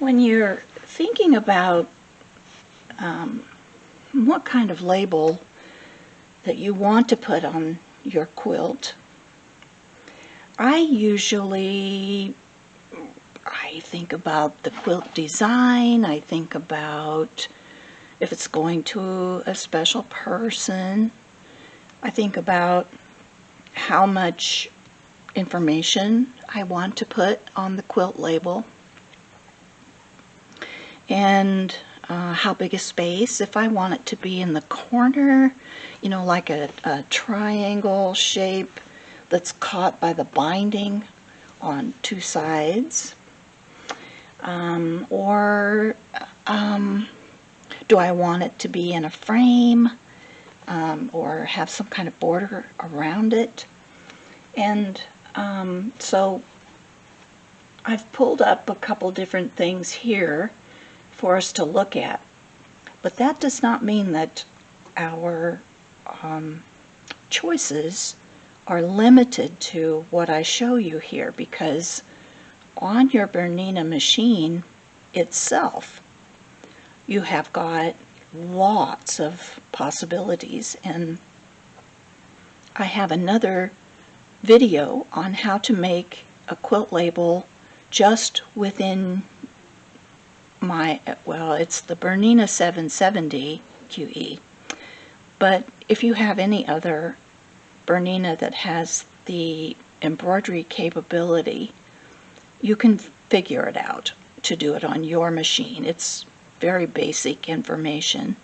when you're thinking about what kind of label that you want to put on your quilt, I think about the quilt design. I think about if it's going to a special person. I think about how much information I want to put on the quilt label, and how big a space, if I want it to be in the corner, you know, like a triangle shape that's caught by the binding on two sides, or do I want it to be in a frame, or have some kind of border around it. And so I've pulled up a couple different things here for us to look at, but that does not mean that our choices are limited to what I show you here, because on your Bernina machine itself you have got lots of possibilities, and I have another video on how to make a quilt label just within my, well, it's the Bernina 770 QE, but if you have any other Bernina that has the embroidery capability, you can figure it out to do it on your machine. It's very basic information,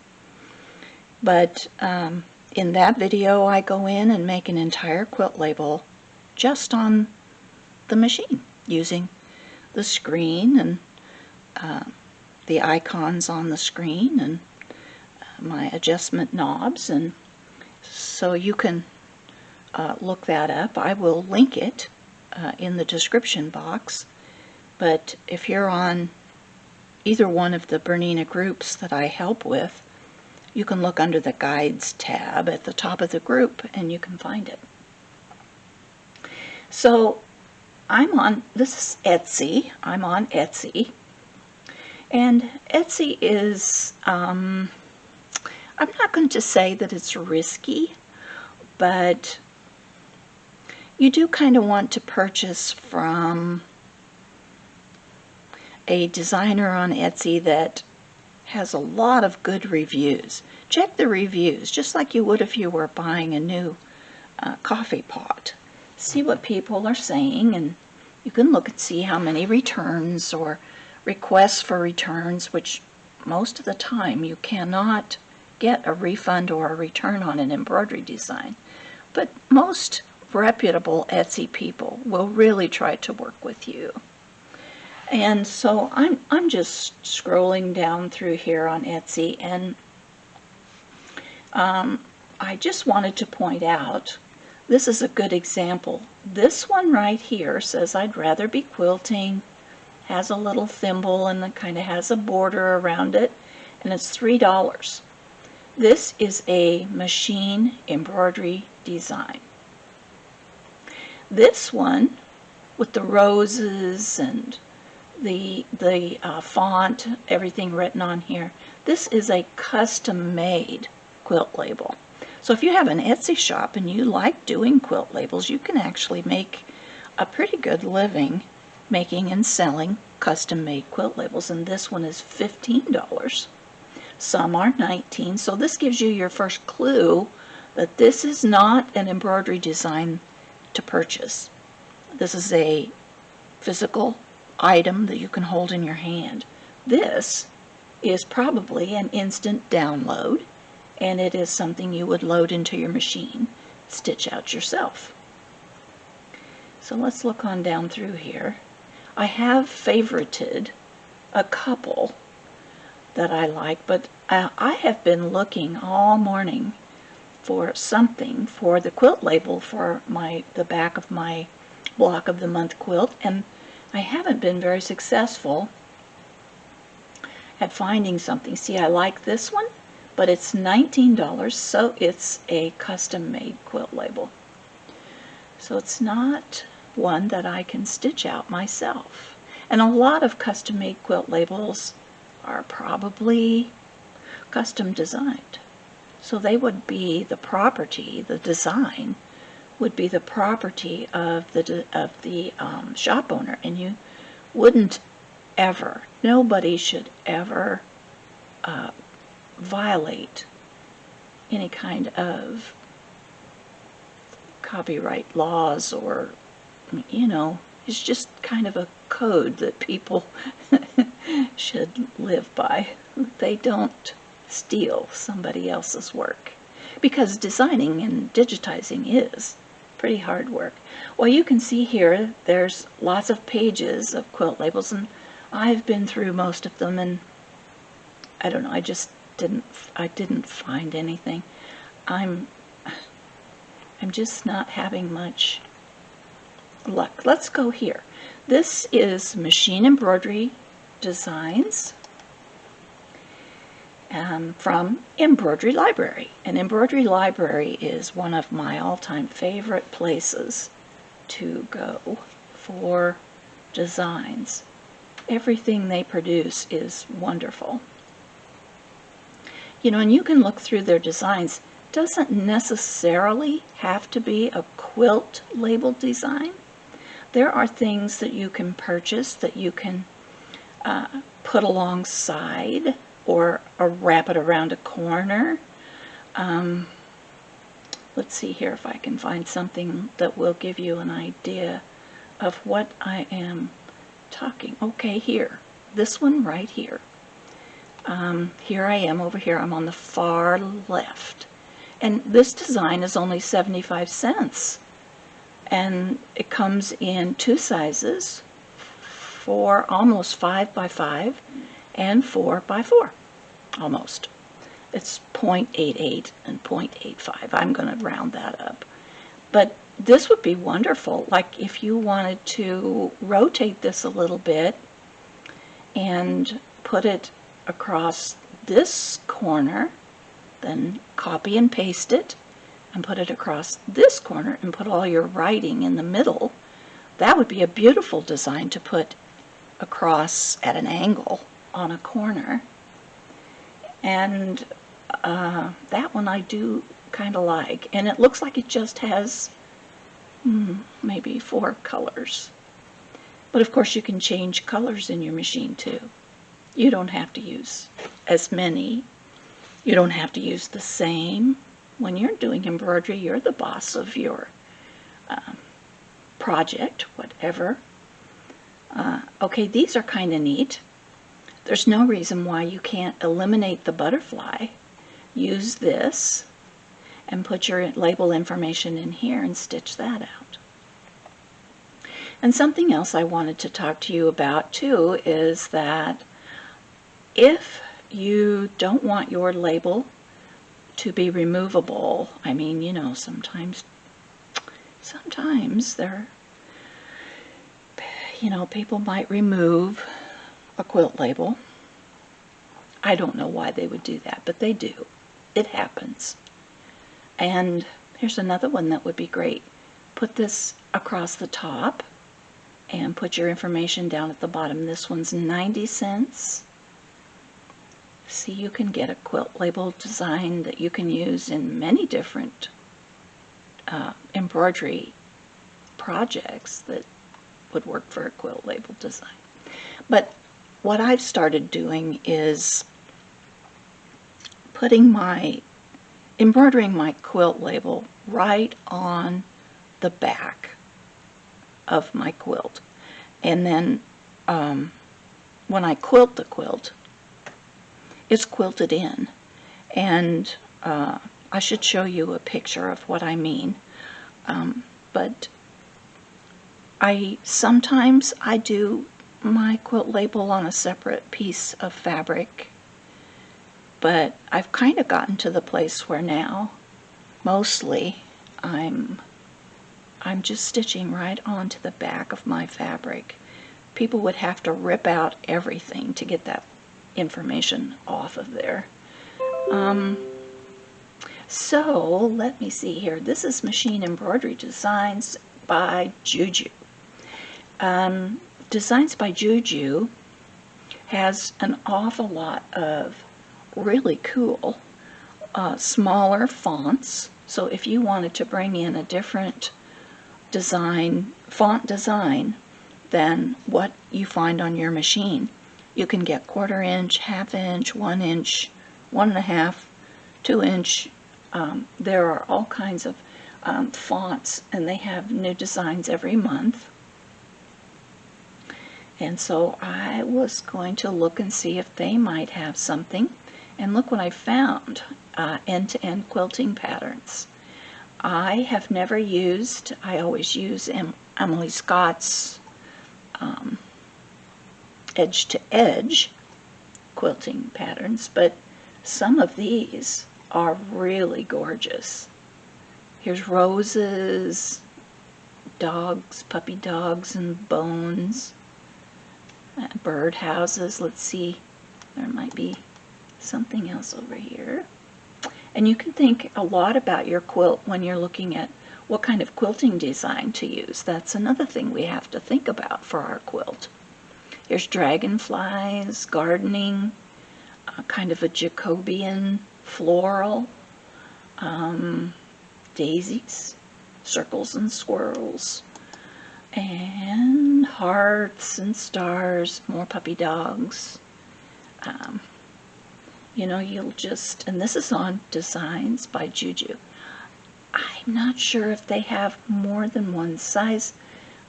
but in that video I go in and make an entire quilt label just on the machine using the screen and the icons on the screen and my adjustment knobs, and so you can look that up. I will link it in the description box, but if you're on either one of the Bernina groups that I help with, you can look under the Guides tab at the top of the group and you can find it. So this is Etsy. I'm on Etsy, and Etsy is, I'm not going to say that it's risky, but you do kind of want to purchase from a designer on Etsy that has a lot of good reviews. Check the reviews, just like you would if you were buying a new coffee pot. See what people are saying, and you can look and see how many returns or requests for returns, which most of the time you cannot get a refund or a return on an embroidery design. But most reputable Etsy people will really try to work with you. And so I'm just scrolling down through here on Etsy, and I just wanted to point out, this is a good example. This one right here says I'd rather be quilting, has a little thimble and it kind of has a border around it, and it's $3. This is a machine embroidery design. This one with the roses and the font, everything written on here, this is a custom-made quilt label. So if you have an Etsy shop and you like doing quilt labels, you can actually make a pretty good living making and selling custom-made quilt labels, and this one is $15. Some are $19, so this gives you your first clue that this is not an embroidery design to purchase. This is a physical item that you can hold in your hand. This is probably an instant download, and it is something you would load into your machine, stitch out yourself. So let's look on down through here. I have favorited a couple that I like, but I have been looking all morning for something for the quilt label for the back of my block of the month quilt, and I haven't been very successful at finding something. See, I like this one, but it's $19, so it's a custom-made quilt label. So it's not one that I can stitch out myself. And a lot of custom-made quilt labels are probably custom designed. So they would be the property, the design would be the property of the shop owner, and you wouldn't ever, nobody should ever violate any kind of copyright laws, or, you know, it's just kind of a code that people should live by. They don't steal somebody else's work, because designing and digitizing is pretty hard work. Well, you can see here there's lots of pages of quilt labels, and I've been through most of them, and I don't know, I didn't find anything. I'm just not having much luck. Let's go here. This is Machine Embroidery Designs from Embroidery Library. And Embroidery Library is one of my all-time favorite places to go for designs. Everything they produce is wonderful. You know, and you can look through their designs. Doesn't necessarily have to be a quilt label design. There are things that you can purchase that you can put alongside, or wrap it around a corner. Let's see here if I can find something that will give you an idea of what I am talking. Okay, here, this one right here. Here I am over here. I'm on the far left. And this design is only 75 cents. And it comes in two sizes, for almost 5 by 5 and 4 by 4, almost. It's 0.88 and 0.85. I'm going to round that up. But this would be wonderful, like if you wanted to rotate this a little bit and put it across this corner, then copy and paste it and put it across this corner and put all your writing in the middle. That would be a beautiful design to put across at an angle on a corner. And that one I do kind of like, and it looks like it just has maybe 4 colors. But of course you can change colors in your machine too. You don't have to use as many. You don't have to use the same. When you're doing embroidery, you're the boss of your project, whatever. Okay, these are kind of neat. There's no reason why you can't eliminate the butterfly. Use this and put your label information in here and stitch that out. And something else I wanted to talk to you about too is that if you don't want your label to be removable, I mean, you know, sometimes there, you know, people might remove a quilt label. I don't know why they would do that, but they do. It happens. And here's another one that would be great. Put this across the top and put your information down at the bottom. This one's 90 cents. See, you can get a quilt label design that you can use in many different embroidery projects that would work for a quilt label design. But what I've started doing is embroidering my quilt label right on the back of my quilt. And then when I quilt the quilt, it's quilted in. And I should show you a picture of what I mean. But sometimes I do my quilt label on a separate piece of fabric, but I've kind of gotten to the place where now mostly I'm just stitching right onto the back of my fabric. People would have to rip out everything to get that information off of there. So let me see here. This is Machine Embroidery Designs by Juju. Designs by Juju has an awful lot of really cool smaller fonts. So if you wanted to bring in a different font design than what you find on your machine, you can get 1/4 inch, 1/2 inch, 1 inch, 1.5, 2 inch. There are all kinds of fonts, and they have new designs every month. And so I was going to look and see if they might have something. And look what I found, end-to-end quilting patterns. I have never used, I always use Emily Scott's edge-to-edge quilting patterns, but some of these are really gorgeous. Here's roses, dogs, puppy dogs and bones, bird houses. Let's see, there might be something else over here. And you can think a lot about your quilt when you're looking at what kind of quilting design to use. That's another thing we have to think about for our quilt. Here's dragonflies, gardening, kind of a Jacobean floral, daisies, circles and squirrels, and hearts and stars, more puppy dogs. You know, you'll just, and this is on Designs by Juju. I'm not sure if they have more than one size.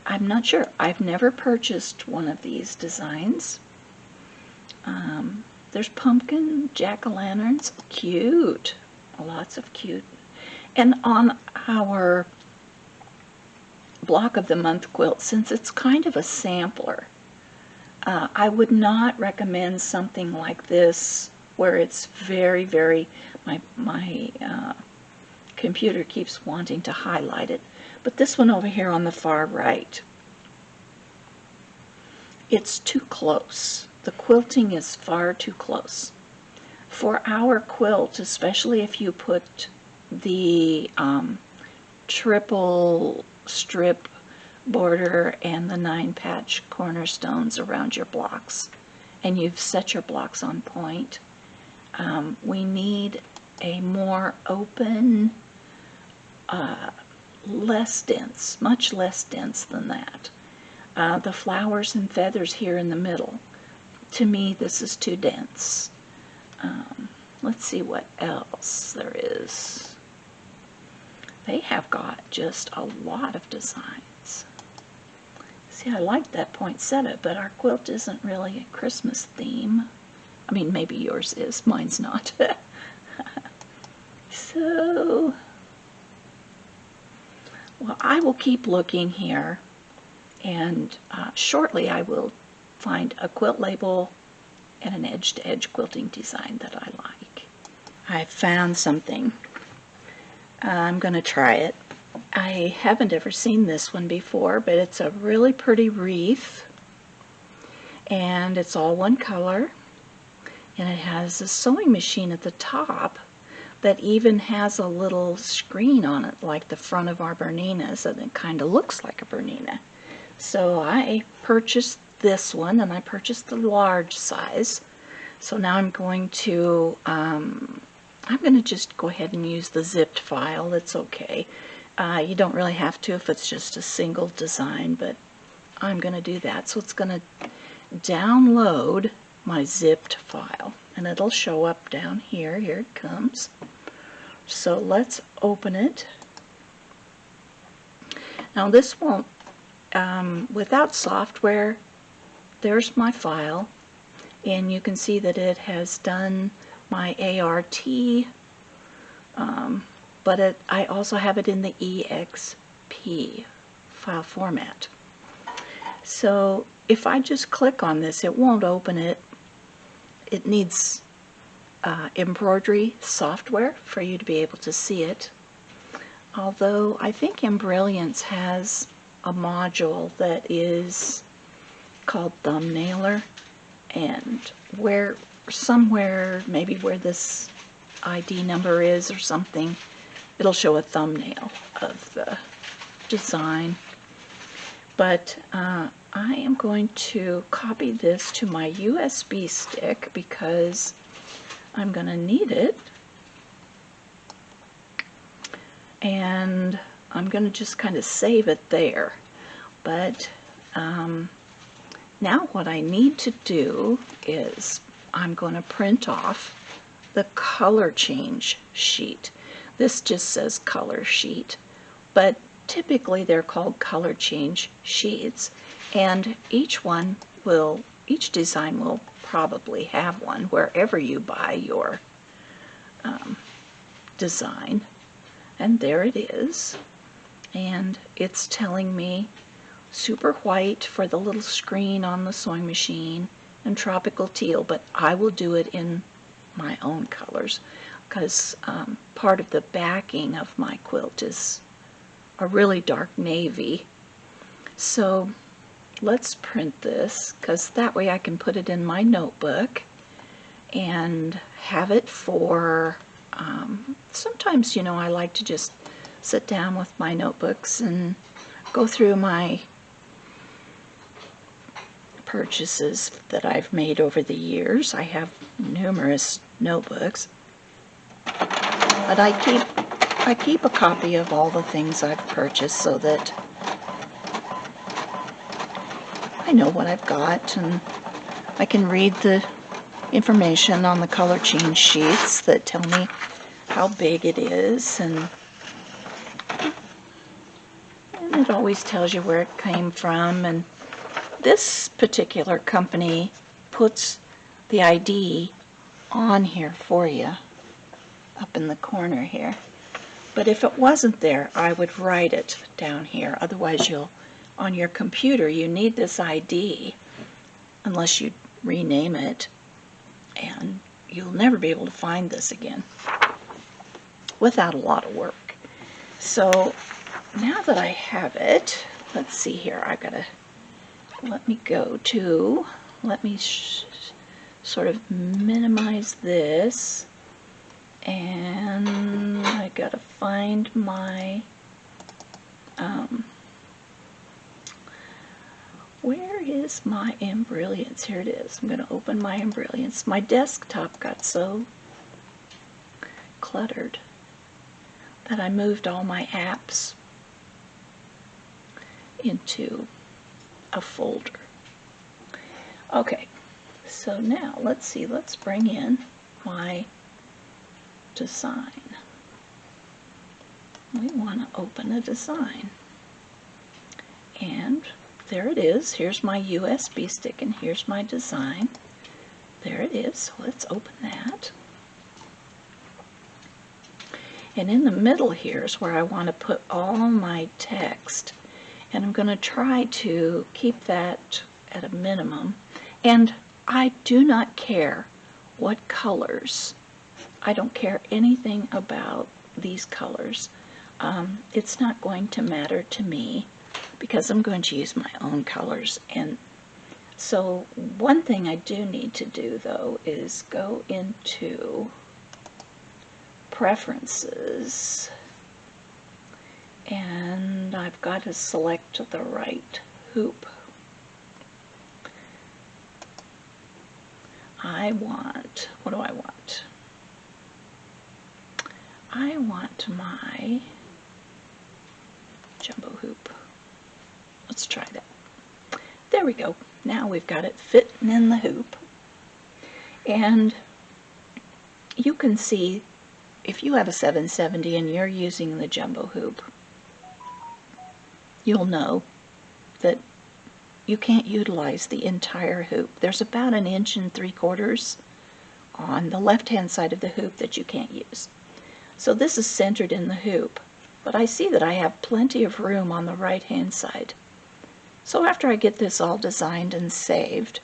I'm not sure. I've never purchased one of these designs. There's pumpkin, jack-o'-lanterns, cute, lots of cute. And on our block of the month quilt, since it's kind of a sampler, I would not recommend something like this where it's very, very, my computer keeps wanting to highlight it. But this one over here on the far right, it's too close. The quilting is far too close. For our quilt, especially if you put the triple strip border and the 9-patch cornerstones around your blocks, and you've set your blocks on point, we need a more open, less dense, much less dense than that. The flowers and feathers here in the middle, to me this is too dense. Let's see what else there is. They have got just a lot of designs. See, I like that poinsettia, but our quilt isn't really a Christmas theme. I mean, maybe yours is, mine's not. So, well, I will keep looking here, and shortly I will find a quilt label and an edge-to-edge quilting design that I like. I found something. I'm going to try it. I haven't ever seen this one before, but it's a really pretty wreath, and it's all one color, and it has a sewing machine at the top that even has a little screen on it like the front of our Berninas, and it kind of looks like a Bernina. So I purchased this one, and I purchased the large size. So now I'm going to just go ahead and use the zipped file. It's okay. You don't really have to if it's just a single design, but I'm going to do that. So it's going to download my zipped file, and it'll show up down here. Here it comes. So let's open it. Now this won't, without software, there's my file, and you can see that it has done my ART, but I also have it in the EXP file format. So if I just click on this, it won't open it. It needs embroidery software for you to be able to see it. Although I think Embrilliance has a module that is called Thumbnailer, and where somewhere, maybe where this ID number is or something, it'll show a thumbnail of the design. But I am going to copy this to my USB stick because I'm going to need it. And I'm going to just kind of save it there. But now what I need to do is I'm going to print off the color change sheet. This just says color sheet, but typically they're called color change sheets, and each design will probably have one wherever you buy your design. And there it is, and it's telling me super white for the little screen on the sewing machine and tropical teal, but I will do it in my own colors because part of the backing of my quilt is a really dark navy. So let's print this, because that way I can put it in my notebook and have it for sometimes, you know, I like to just sit down with my notebooks and go through my purchases that I've made over the years. I have numerous notebooks, but I keep a copy of all the things I've purchased so that I know what I've got, and I can read the information on the color change sheets that tell me how big it is, and it always tells you where it came from. And this particular company puts the ID on here for you up in the corner here, but if it wasn't there I would write it down here. Otherwise, on your computer you need this ID unless you rename it, and you'll never be able to find this again without a lot of work. So now that I have it, let's see here, let me sort of minimize this, and I gotta find my where is my Embrilliance? Here it is. I'm going to open my Embrilliance. My desktop got so cluttered that I moved all my apps into a folder. Okay, so now let's see, let's bring in my design. We want to open a design, and there it is. Here's my USB stick and here's my design. There it is. So let's open that. And in the middle here is where I want to put all my text, and I'm going to try to keep that at a minimum. And I do not care what colors. I don't care anything about these colors. It's not going to matter to me because I'm going to use my own colors. And so one thing I do need to do though is go into preferences, and I've got to select the right hoop. What do I want? I want my jumbo hoop. Let's try that. There we go. Now we've got it fitting in the hoop. And you can see if you have a 770 and you're using the jumbo hoop, you'll know that you can't utilize the entire hoop. There's about 1 3/4 on the left-hand side of the hoop that you can't use. So this is centered in the hoop, but I see that I have plenty of room on the right-hand side. So after I get this all designed and saved,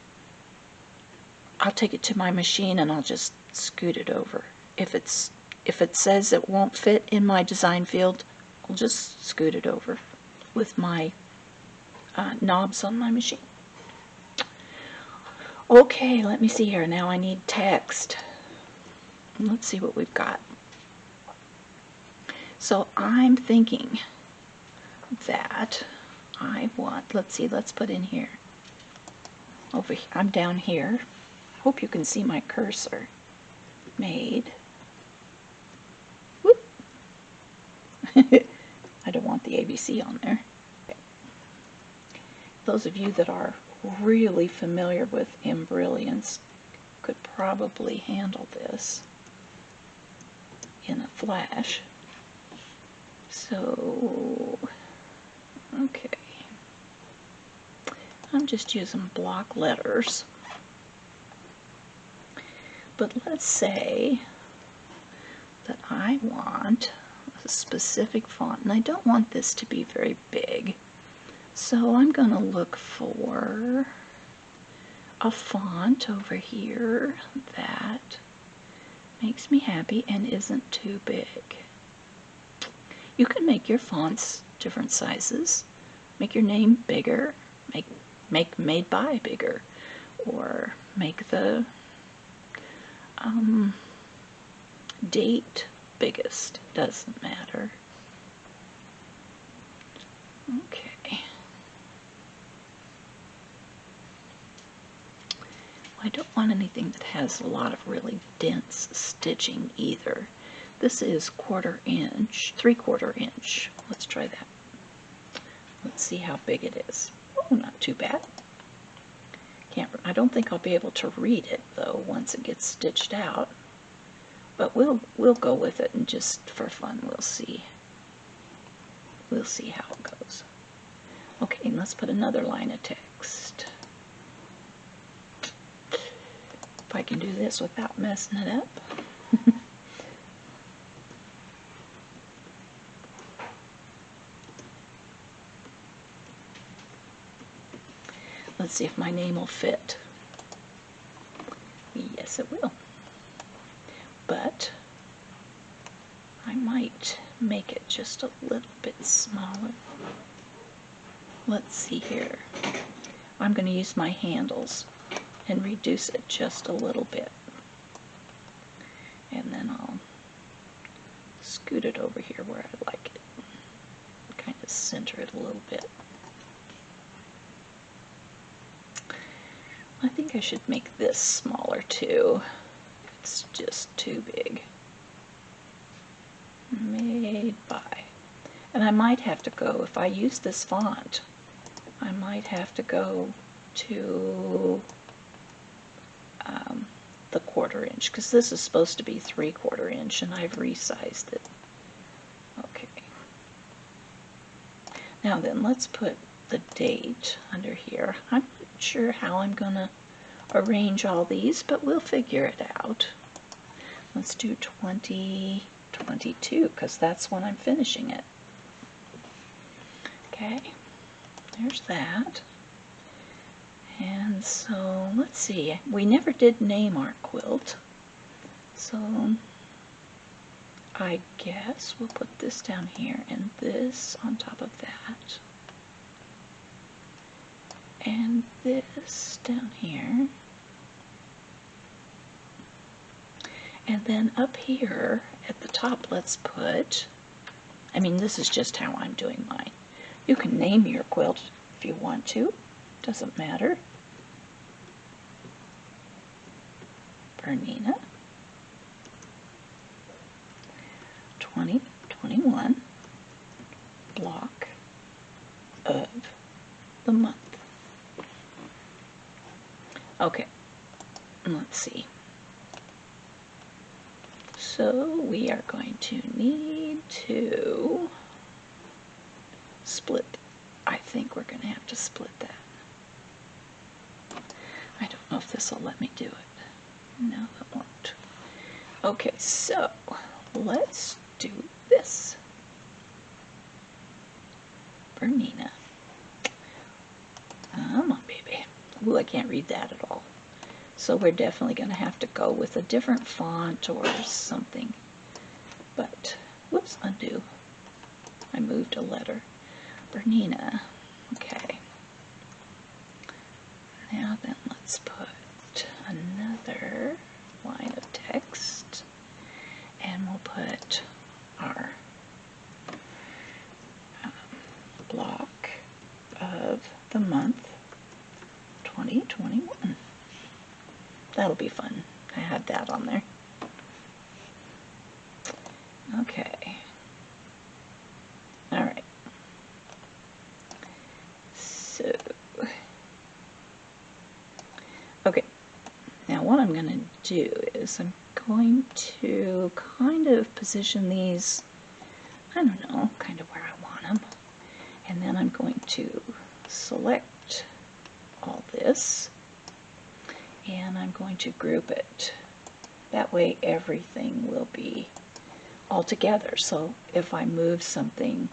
I'll take it to my machine and I'll just scoot it over. If it says it won't fit in my design field, I'll just scoot it over with my knobs on my machine. Okay, let me see here. Now I need text. Let's see what we've got. So I'm thinking that I want, let's put in here over here. I'm down here. Hope you can see my cursor. Made. Whoop. I don't want the ABC on there. Those of you that are really familiar with Embrilliance could probably handle this in a flash. So, okay. I'm just using block letters. But let's say that I want a specific font, and I don't want this to be very big. So I'm going to look for a font over here that makes me happy and isn't too big. You can make your fonts different sizes. Make your name bigger. Make made by bigger. Or make the date biggest. Doesn't matter. Okay. I don't want anything that has a lot of really dense stitching either. This is 1/4 inch, 3/4 inch. Let's try that. Let's see how big it is. Oh, not too bad. I don't think I'll be able to read it though once it gets stitched out. But we'll go with it, and just for fun we'll see. We'll see how it goes. Okay, and let's put another line of text. If I can do this without messing it up. Let's see if my name will fit. Yes, it will. But I might make it just a little bit smaller. Let's see here. I'm going to use my handles and reduce it just a little bit. And then I'll scoot it over here where I like it. Kind of center it a little bit. I think I should make this smaller too. It's just too big. Made by. And I might have to go, if I use this font, I might have to go to the 1/4 inch, because this is supposed to be 3/4 inch, and I've resized it. Okay. Now then, let's put the date under here. I'm not sure how I'm going to arrange all these, but we'll figure it out. Let's do 2022, because that's when I'm finishing it. Okay, there's that. And so, let's see, we never did name our quilt, so I guess we'll put this down here and this on top of that. And this down here. And then up here at the top, let's put, this is just how I'm doing mine. You can name your quilt if you want to, doesn't matter. Bernina 2021 block of the month. Okay, let's see. So we are going to need to split. I think we're going to have to split that. I don't know if this will let me do it. No, it won't. Okay, so let's do this. Bernina. Come on, baby. Ooh, I can't read that at all. So we're definitely going to have to go with a different font or something. But, whoops, undo. I moved a letter. Bernina. Okay. Now then, let's put another line of text. And we'll put our block of the month 2021. that'll be fun. I had that on there. Okay. All right. So, okay. Now what I'm going to do is I'm going to kind of position these, I don't know, kind of where I want them. And then I'm going to select all this, and I'm going to group it. That way everything will be all together. So if I move something,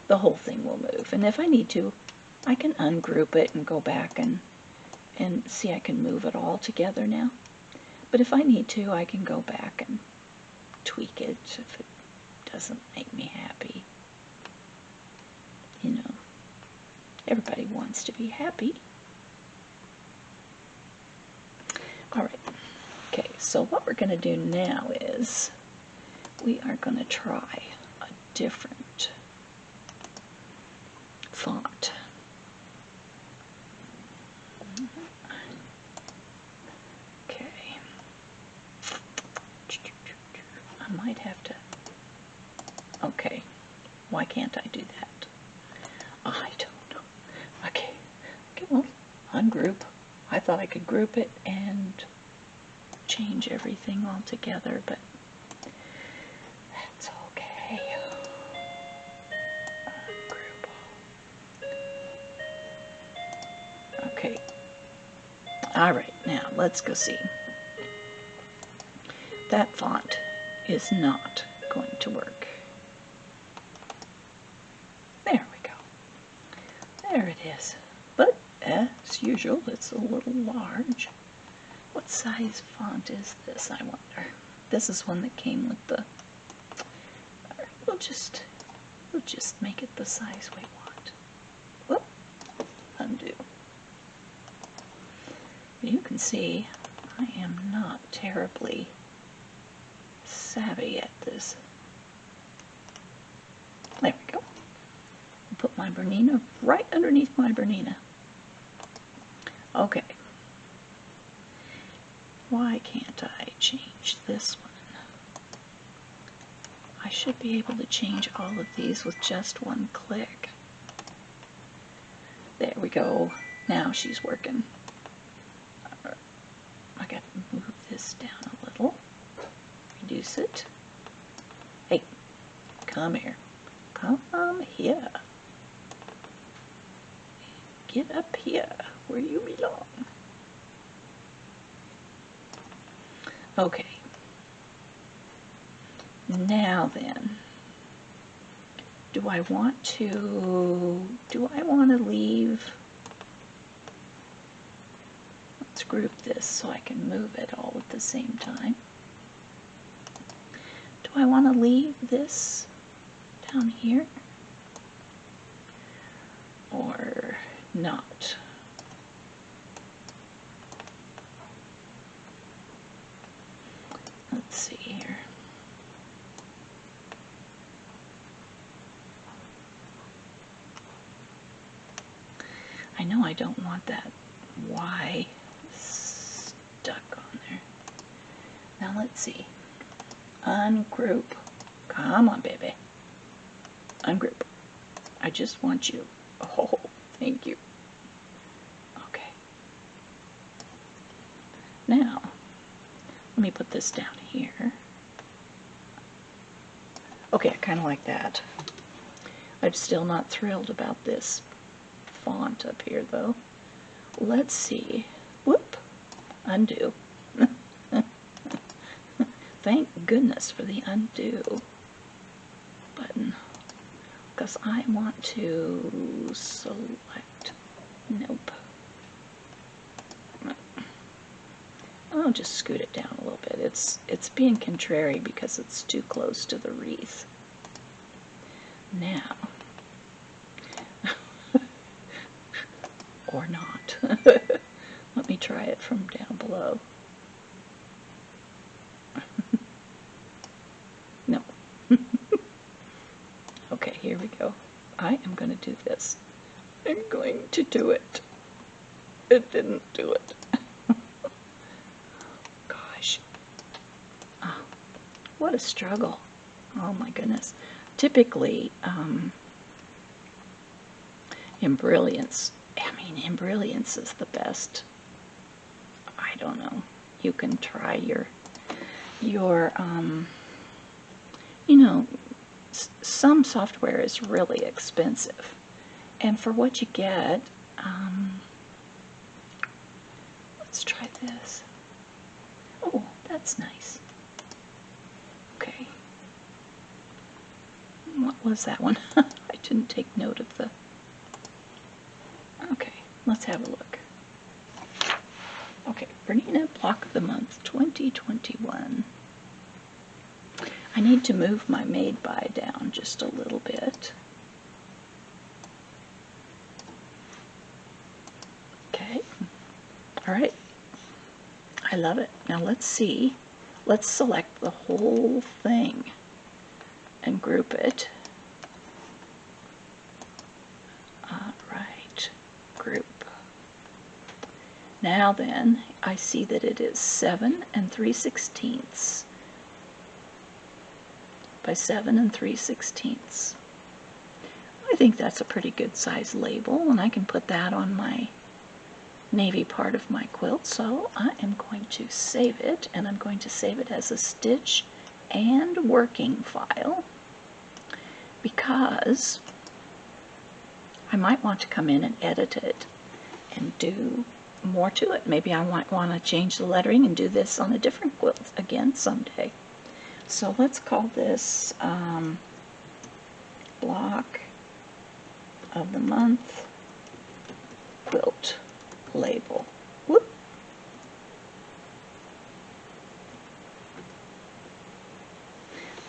the whole thing will move. And if I need to, I can ungroup it and go back and see, I can move it all together now. But if I need to, I can go back and tweak it if it doesn't make me happy. You know, everybody wants to be happy. All right. Okay, so what we're going to do now is we are going to try a different font. Okay. I might have to... Okay. Why can't I do that? I don't know. Okay. Okay, well, ungroup. I thought I could group it and change everything all together, but that's okay. Ungroup. Okay. All right, now let's go see. That font is not going to work. There we go. There it is. But as usual, it's a little large. What size font is this, I wonder? This is one that came with the... We'll just make it the size we want. Whoop. Undo. You can see I am not terribly savvy at this. There we go. I'll put my Bernina right underneath my Bernina. Okay. Why can't I change this one? I should be able to change all of these with just one click. There we go. Now she's working. I got to move this down a little. Reduce it. Hey, come here. Come here. Get up here where you belong. Okay. Now then, do I want to leave? Let's group this so I can move it all at the same time. Do I want to leave this down here or not? Let's see here. I know I don't want that Y stuck on there. Now let's see. Ungroup. Come on, baby. Ungroup. I just want you. Oh, thank you. Okay. Now, let me put this down here. Okay, I kind of like that. I'm still not thrilled about this font up here, though. Let's see. Whoop. Undo. Thank goodness for the undo button, because I want to select. Nope. I'll just scoot it down a little bit. It's being contrary because it's too close to the wreath. Now, or not. Let me try it from down below. No. Okay, here we go. I am going to do this. I'm going to do it. It didn't do it. what a struggle. Oh my goodness. Typically, Embrilliance, Embrilliance is the best. I don't know. You can try your you know, some software is really expensive. And for what you get, let's try this. Oh, that's nice. Okay. What was that one? I didn't take note of the... Okay, let's have a look. Okay, Bernina Block of the Month 2021. I need to move my made by down just a little bit. Okay, all right. I love it. Now let's see. Let's select the whole thing and group it. All right, group. Now then, I see that it is 7 3/16 by 7 3/16. I think that's a pretty good size label, and I can put that on my navy part of my quilt. So I am going to save it, and I'm going to save it as a stitch and working file, because I might want to come in and edit it and do more to it. Maybe I might want to change the lettering and do this on a different quilt again someday. So let's call this Block of the Month Quilt Label. Whoop.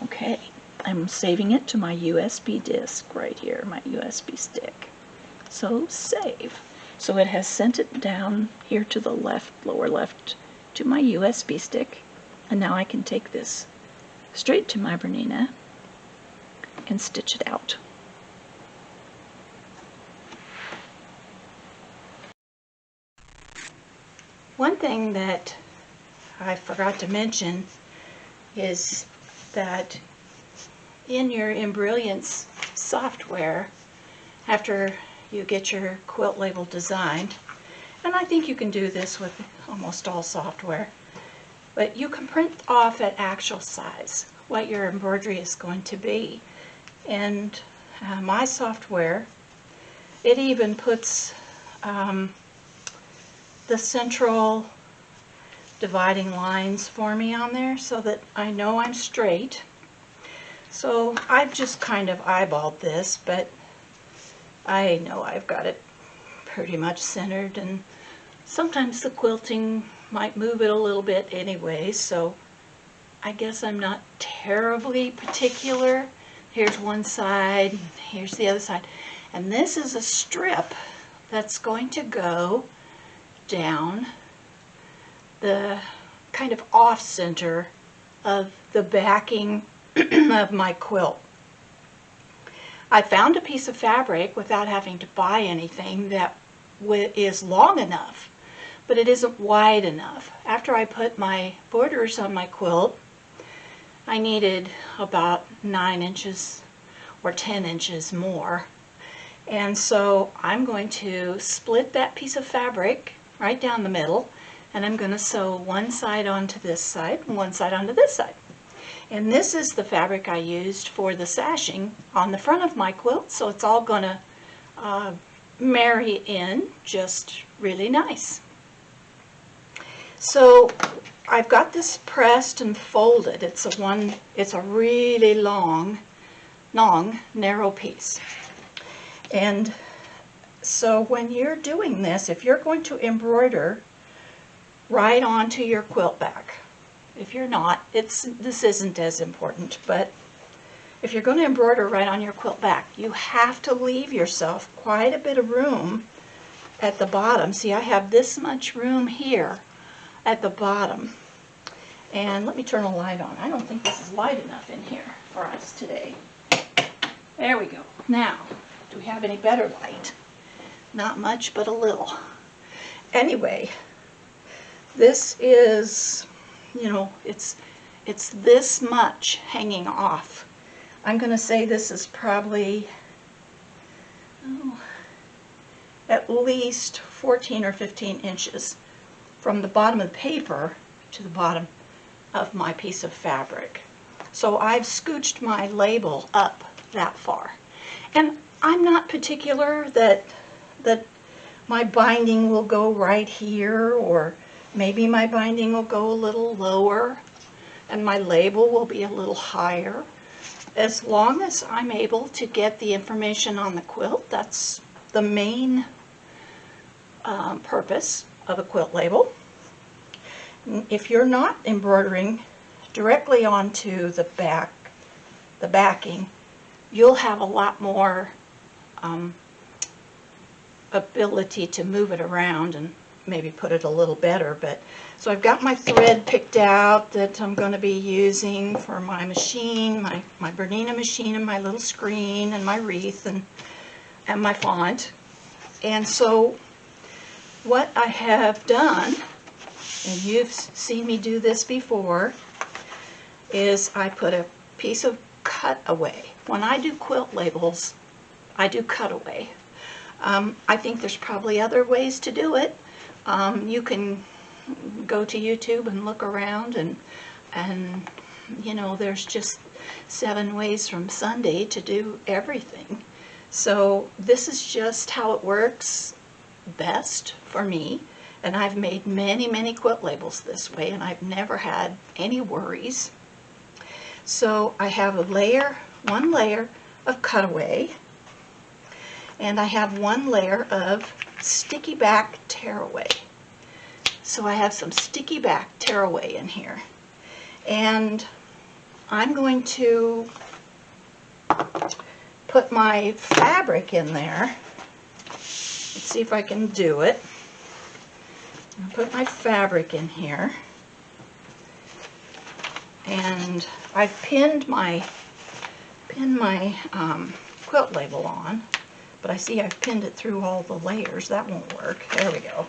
Okay, I'm saving it to my USB disk right here, my USB stick. So save. So it has sent it down here to the left, lower left, to my USB stick. And now I can take this straight to my Bernina and stitch it out. One thing that I forgot to mention is that in your Embrilliance software, after you get your quilt label designed, and I think you can do this with almost all software, but you can print off at actual size what your embroidery is going to be. And my software, it even puts the central dividing lines for me on there so that I know I'm straight. So I've just kind of eyeballed this, but I know I've got it pretty much centered, and sometimes the quilting might move it a little bit anyway, so I guess I'm not terribly particular. Here's one side, here's the other side, and this is a strip that's going to go down the kind of off center of the backing of my quilt. I found a piece of fabric without having to buy anything that is long enough, but it isn't wide enough. After I put my borders on my quilt, I needed about 9 inches or 10 inches more. And so I'm going to split that piece of fabric right down the middle, and I'm going to sew one side onto this side and one side onto this side. And this is the fabric I used for the sashing on the front of my quilt, so it's all going to marry in just really nice. So I've got this pressed and folded. It's a really long, narrow piece. And so when you're doing this, if you're going to embroider right onto your quilt back, if you're not, this isn't as important, but if you're going to embroider right on your quilt back, you have to leave yourself quite a bit of room at the bottom. See, I have this much room here at the bottom. And let me turn a light on. I don't think this is light enough in here for us today. There we go. Now, do we have any better light? Not much, but a little. Anyway, this is, you know, it's it's this much hanging off. I'm going to say this is probably at least 14 or 15 inches from the bottom of the paper to the bottom of my piece of fabric. So I've scooched my label up that far. And I'm not particular that my binding will go right here, or maybe my binding will go a little lower and my label will be a little higher. As long as I'm able to get the information on the quilt, that's the main purpose of a quilt label. If you're not embroidering directly onto the backing, you'll have a lot more ability to move it around and maybe put it a little better. But so I've got my thread picked out that I'm going to be using for my machine, my Bernina machine, and my little screen and my wreath and my font. And so what I have done, and you've seen me do this before, is I put a piece of cutaway. When I do quilt labels, I do cutaway. I think there's probably other ways to do it. You can go to YouTube and look around, and you know, there's just 7 ways from Sunday to do everything. So this is just how it works best for me, and I've made many quilt labels this way, and I've never had any worries. So I have one layer of cutaway, and I have one layer of sticky back tearaway. So I have some sticky back tearaway in here, and I'm going to put my fabric in there. Let's see if I can do it. I'll put my fabric in here, and I've pinned my quilt label on, but I see I've pinned it through all the layers. That won't work. There we go.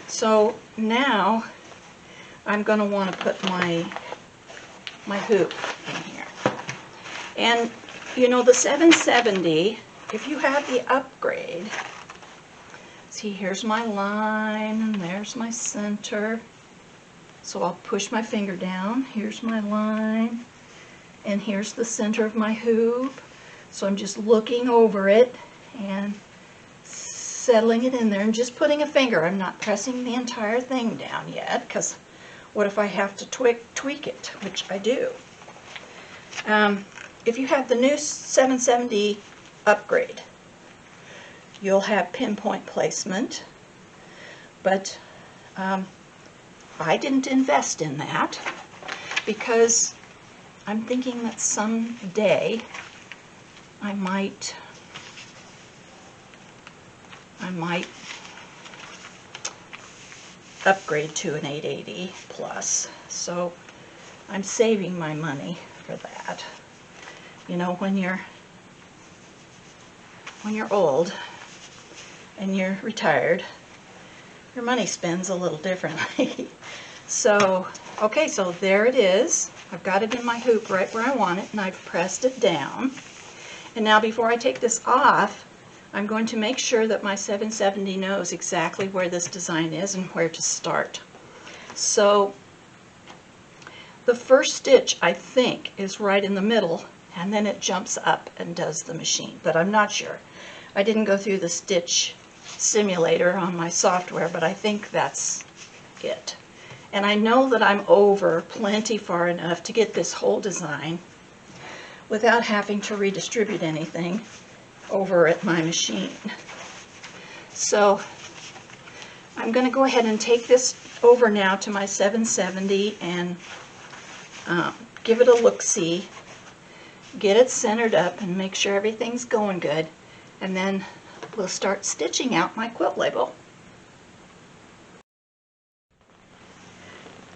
So now I'm going to want to put my hoop in here. And you know, the 770, if you have the upgrade, see, here's my line and there's my center. So I'll push my finger down. Here's my line, and here's the center of my hoop. So I'm just looking over it and settling it in there and just putting a finger. I'm not pressing the entire thing down yet, because what if I have to tweak it, which I do. If you have the new 770 upgrade, you'll have pinpoint placement, but I didn't invest in that because I'm thinking that someday I might upgrade to an 880 plus. So I'm saving my money for that. You know, when you're old and you're retired, your money spends a little differently. So, okay, so there it is. I've got it in my hoop right where I want it, and I've pressed it down. And now before I take this off, I'm going to make sure that my 770 knows exactly where this design is and where to start. So the first stitch, I think, is right in the middle, and then it jumps up and does the machine, but I'm not sure. I didn't go through the stitch simulator on my software, but I think that's it. And I know that I'm over plenty far enough to get this whole design without having to redistribute anything over at my machine. So I'm going to go ahead and take this over now to my 770 and give it a look-see, get it centered up and make sure everything's going good, and then we'll start stitching out my quilt label.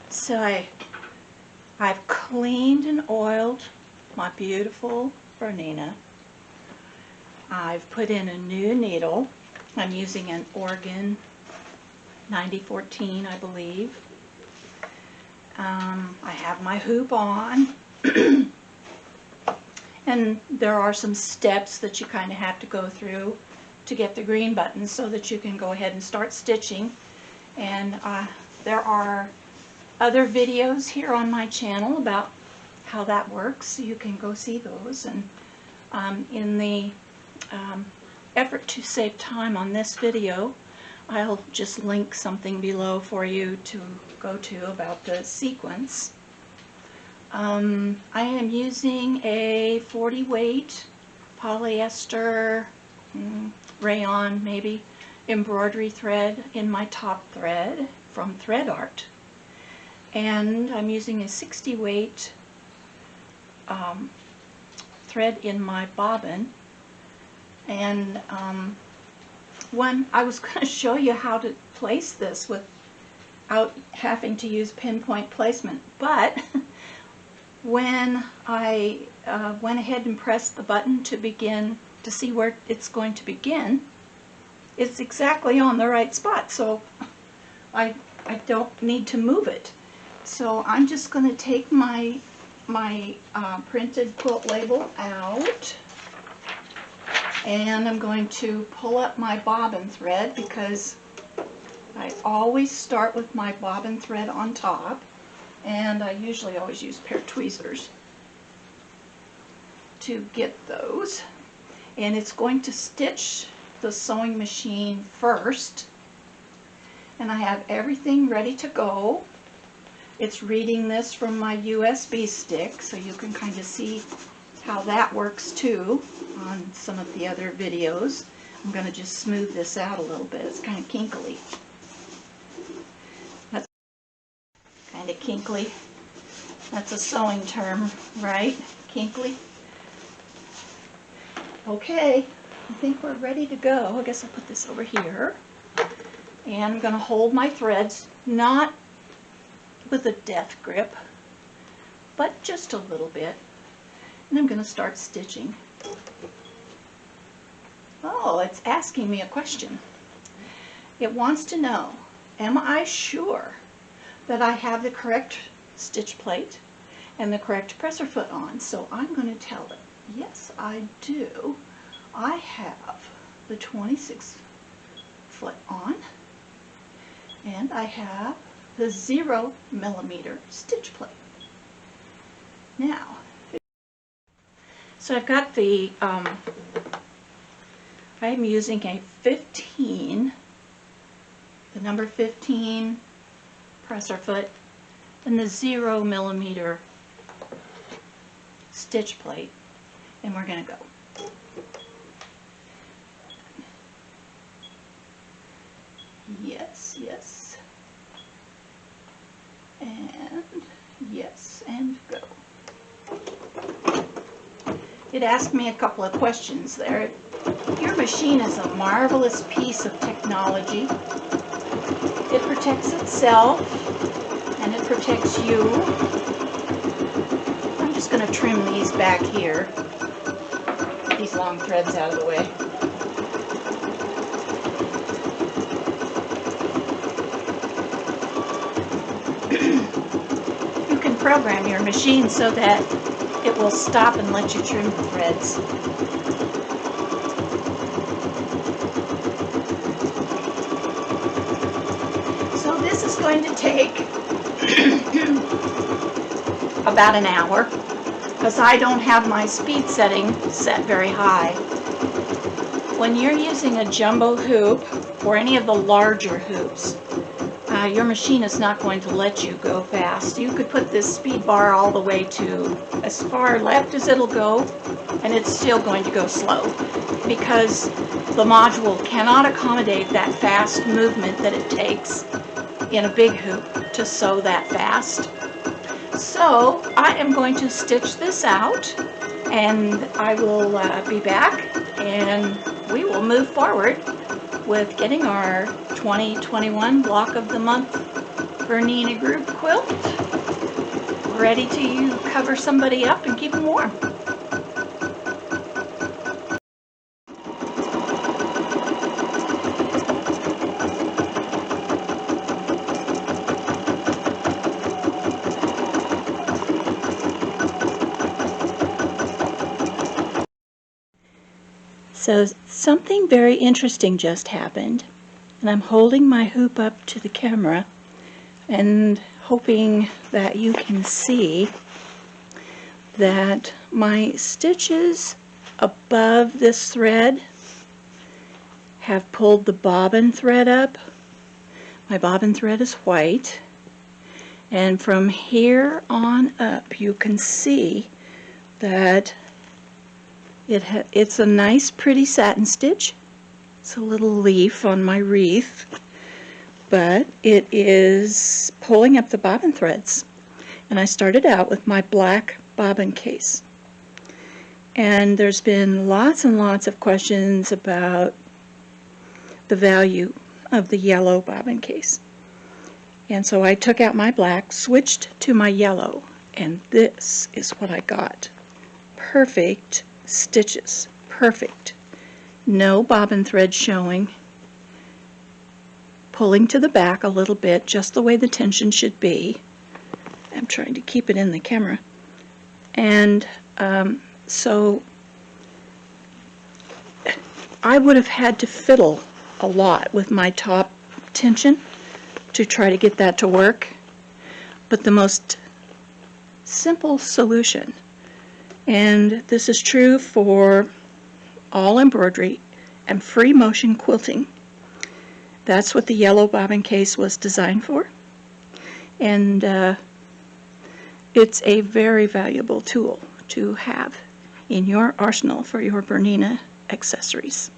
So I've cleaned and oiled my beautiful Bernina. I've put in a new needle. I'm using an Oregon 9014, I believe. I have my hoop on. And there are some steps that you kind of have to go through to get the green button so that you can go ahead and start stitching. And there are other videos here on my channel about how that works, so you can go see those. And in the effort to save time on this video, I'll just link something below for you to go to about the sequence. I am using a 40 weight polyester rayon, maybe, embroidery thread in my top thread from Thread Art. And I'm using a 60 weight thread in my bobbin. And I was going to show you how to place this without having to use pinpoint placement, but when I went ahead and pressed the button to begin to see where it's going to begin, it's exactly on the right spot, so I don't need to move it. So I'm just going to take my printed quilt label out, and I'm going to pull up my bobbin thread, because I always start with my bobbin thread on top, and I usually always use a pair of tweezers to get those. And it's going to stitch the sewing machine first, and I have everything ready to go. It's reading this from my USB stick, so you can kind of see how that works too on some of the other videos. I'm going to just smooth this out a little bit. It's kind of kinkly. That's kind of kinkly. That's a sewing term, right? Kinkly. Okay, I think we're ready to go. I guess I'll put this over here. And I'm going to hold my threads, not with a death grip, but just a little bit. And I'm going to start stitching. Oh, it's asking me a question. It wants to know, am I sure that I have the correct stitch plate and the correct presser foot on? So I'm going to tell it, yes, I do. I have the 26 foot on, and I have the 0mm stitch plate. Now, so I've got the, I'm using a 15, the number 15 presser foot, and the 0mm stitch plate, and we're going to go. Yes, yes, and yes, and go. It asked me a couple of questions there. Your machine is a marvelous piece of technology. It protects itself, and it protects you. I'm just going to trim these back here. Get these long threads out of the way. You can program your machine so that it will stop and let you trim the threads. So this is going to take about an hour, because I don't have my speed setting set very high. When you're using a jumbo hoop or any of the larger hoops, your machine is not going to let you go fast. You could put this speed bar all the way to as far left as it'll go, and it's still going to go slow, because the module cannot accommodate that fast movement that it takes in a big hoop to sew that fast. So I am going to stitch this out, and I will be back, and we will move forward with getting our 2021 Block of the Month Bernina group quilt ready to cover somebody up and keep them warm. So something very interesting just happened, and I'm holding my hoop up to the camera and hoping that you can see that my stitches above this thread have pulled the bobbin thread up. My bobbin thread is white, and from here on up you can see that it's a nice pretty satin stitch. It's a little leaf on my wreath, but it is pulling up the bobbin threads. And I started out with my black bobbin case. And there's been lots and lots of questions about the value of the yellow bobbin case. And so I took out my black, switched to my yellow, and this is what I got. Perfect stitches. Perfect. No bobbin thread showing. Pulling to the back a little bit, just the way the tension should be. I'm trying to keep it in the camera. And so I would have had to fiddle a lot with my top tension to try to get that to work. But the most simple solution, and this is true for all embroidery and free motion quilting. That's what the yellow bobbin case was designed for. And it's a very valuable tool to have in your arsenal for your Bernina accessories.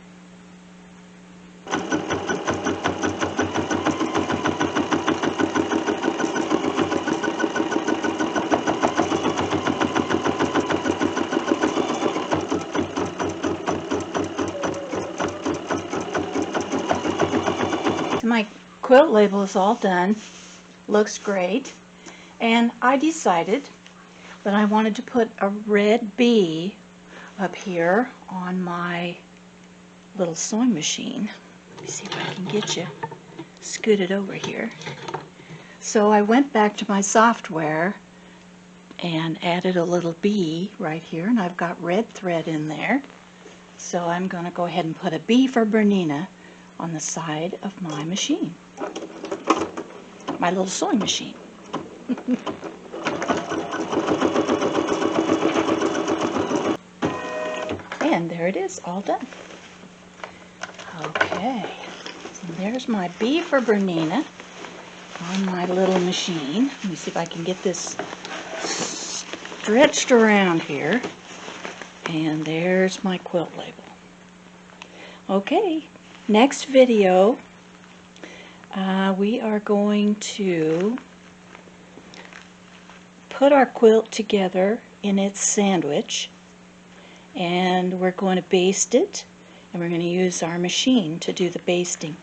My quilt label is all done. Looks great. And I decided that I wanted to put a red bee up here on my little sewing machine. Let me see if I can get you scooted over here. So I went back to my software and added a little bee right here, and I've got red thread in there. So I'm going to go ahead and put a bee for Bernina on the side of my machine, my little sewing machine. And there it is, all done. Okay, so there's my bee for Bernina on my little machine. Let me see if I can get this stretched around here. And there's my quilt label. Okay, next video we are going to put our quilt together in its sandwich, and we're going to baste it, and we're going to use our machine to do the basting.